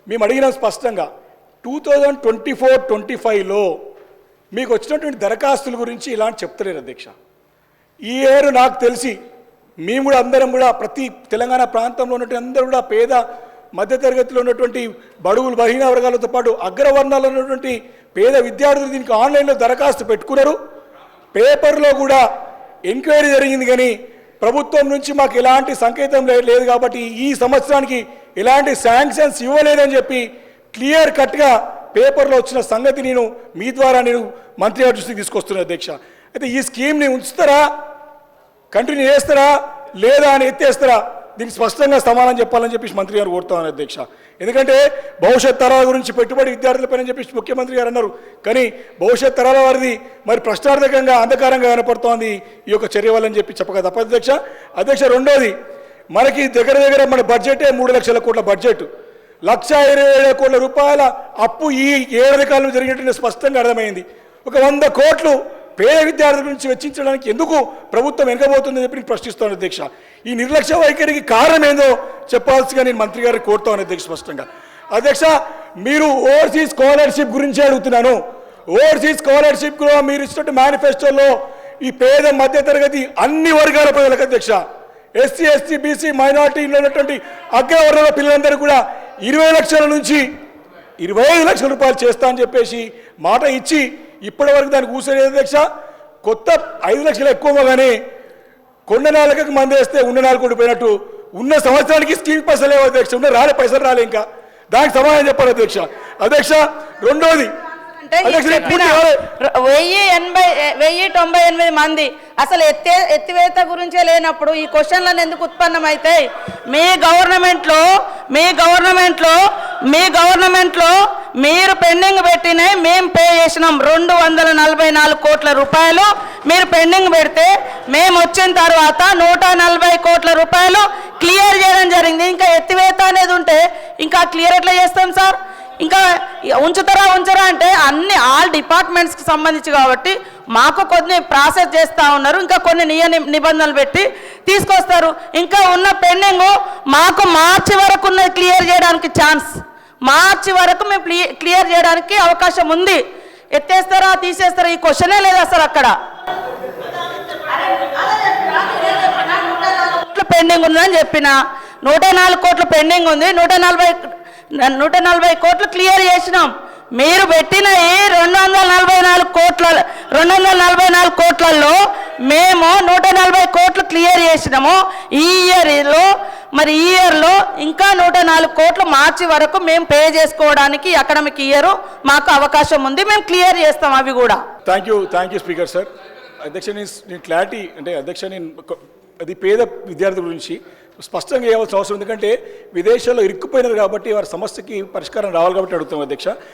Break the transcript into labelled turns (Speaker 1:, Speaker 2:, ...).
Speaker 1: మేము అడిగినాం స్పష్టంగా 2024-25లో మీకు వచ్చినటువంటి దరఖాస్తుల గురించి ఇలాంటి చెప్తలేరు అధ్యక్ష. ఈ ఇయర్ నాకు తెలిసి మేము కూడా అందరం కూడా ప్రతి తెలంగాణ ప్రాంతంలో ఉన్నటువంటి అందరూ కూడా పేద మధ్యతరగతిలో ఉన్నటువంటి బడుగులు బలహీన వర్గాలతో పాటు అగ్రవర్ణాల్లో ఉన్నటువంటి పేద విద్యార్థులు దీనికి ఆన్లైన్లో దరఖాస్తు పెట్టుకున్నారు. పేపర్లో కూడా ఎంక్వైరీ జరిగింది, కానీ ప్రభుత్వం నుంచి మాకు ఎలాంటి సంకేతం లేదు కాబట్టి ఈ సంవత్సరానికి ఎలాంటి శాంక్షన్స్ ఇవ్వలేదని చెప్పి క్లియర్ కట్గా పేపర్లో వచ్చిన సంగతి నేను మీ ద్వారా మంత్రి గారి దృష్టికి తీసుకొస్తున్నాను అధ్యక్ష. అయితే ఈ స్కీమ్ని ఉంచుతారా, కంటిన్యూ చేస్తారా లేదా అని ఎత్తేస్తారా, దీనికి స్పష్టంగా సమాధానం చెప్పాలని చెప్పేసి మంత్రి గారు కోరుతామని అధ్యక్ష. ఎందుకంటే భవిష్యత్ తరాల గురించి పెట్టుబడి విద్యార్థులపైన చెప్పేసి ముఖ్యమంత్రి గారు అన్నారు, కానీ భవిష్యత్ తరాల వారిది మరి ప్రశ్నార్థకంగా అంధకారంగా కనపడుతోంది ఈ యొక్క చర్య వల్లని చెప్పి చెప్పక తప్పదు అధ్యక్ష. అధ్యక్ష, రెండోది, మనకి దగ్గర మన బడ్జెటే 3 లక్షల కోట్ల బడ్జెట్, 1,27,000 కోట్ల రూపాయల అప్పు ఈ ఏడాది కాలంలో జరిగినట్టు స్పష్టంగా అర్థమైంది. ఒక 100 కోట్లు పేద విద్యార్థుల గురించి వెచ్చించడానికి ఎందుకు ప్రభుత్వం వెనకబోతుందని చెప్పి నేను ప్రశ్నిస్తాను అధ్యక్ష. ఈ నిర్లక్ష్య వైఖరికి కారణం ఏందో చెప్పాల్సిగా నేను మంత్రి గారికి కోరుతాను అధ్యక్ష స్పష్టంగా. అధ్యక్ష, మీరు ఓవర్సీస్ స్కాలర్షిప్ గురించి అడుగుతున్నాను. ఓవర్సీస్ స్కాలర్షిప్లో మీరు ఇచ్చినట్టు మేనిఫెస్టోలో ఈ పేద మధ్యతరగతి అన్ని వర్గాల ప్రజలకు అధ్యక్ష, ఎస్సీ ఎస్టీ బీసీ మైనార్టీలో ఉన్నటువంటి అగ్రవర్ణాల పిల్లలందరూ కూడా 20 లక్షల నుంచి 25 లక్షల రూపాయలు చేస్తా అని చెప్పేసి మాట ఇచ్చి ఇప్పటి వరకు దానికి ఊసలేదు అధ్యక్ష. కొత్త 5 లక్షలు ఎక్కువ, కానీ కొండ నాలుకకి మందేస్తే ఉన్న నాలుగు కొడిపోయినట్టు ఉన్న సంవత్సరానికి స్కీమ్ పైసలు లేవు అధ్యక్ష, ఉన్న పైసలు రాలే, ఇంకా దానికి సమాధానం చెప్పాలి అధ్యక్ష. అధ్యక్ష, రెండోది,
Speaker 2: 1098 మంది అసలు ఎత్తివేత గురించే లేనప్పుడు ఈ క్వశ్చన్లను ఎందుకు ఉత్పన్నమవుతాయి? మీ గవర్నమెంట్లో మీరు పెండింగ్ పెట్టినాయి, మేము పే చేసినాం 244 కోట్ల రూపాయలు. మీరు పెండింగ్ పెడితే మేము వచ్చిన తర్వాత 140 కోట్ల రూపాయలు క్లియర్ చేయడం జరిగింది. ఇంకా ఎత్తివేత అనేది ఉంటే ఇంకా క్లియర్ ఎట్లా చేస్తాం సార్? ఇంకా ఉంచరా అంటే ఆల్ డిపార్ట్మెంట్స్కి సంబంధించి కాబట్టి మాకు కొన్ని ప్రాసెస్ చేస్తూ ఉన్నారు, ఇంకా కొన్ని నిబంధనలు పెట్టి తీసుకొస్తారు. ఇంకా ఉన్న పెండింగ్ మాకు మార్చి వరకు ఉన్నది క్లియర్ చేయడానికి ఛాన్స్, మార్చి వరకు మేము క్లియర్ చేయడానికి అవకాశం ఉంది. ఎత్తేస్తారా తీసేస్తారా ఈ క్వశ్చనే లేదు అసలు. అక్కడ పెండింగ్ ఉందని చెప్పిన 104 కోట్లు పెండింగ్ ఉంది, 140 కోట్లు క్లియర్ చేసినాం. మీరు పెట్టిన ఈ 244 కోట్లలో మేము 140 కోట్లు క్లియర్ చేసినాము. ఈ ఇయర్లో ఇంకా 104 కోట్లు మార్చి వరకు మేము పే చేసుకోవడానికి అకాడమిక్ ఇయర్ మాకు అవకాశం ఉంది, మేము క్లియర్ చేస్తాం అవి కూడా.
Speaker 1: Thank you speaker sir. అధ్యక్ష, నేను క్లారిటీ అంటే అధ్యక్ష, నేను అది పేద విద్యార్థుల గురించి స్పష్టంగా ఇవ్వాల్సిన అవసరం, ఎందుకంటే విదేశాల్లో ఇరుక్కుపోయినారు కాబట్టి వారి సమస్యకి పరిష్కారం రావాలి కాబట్టి అడుగుతాం అధ్యక్ష.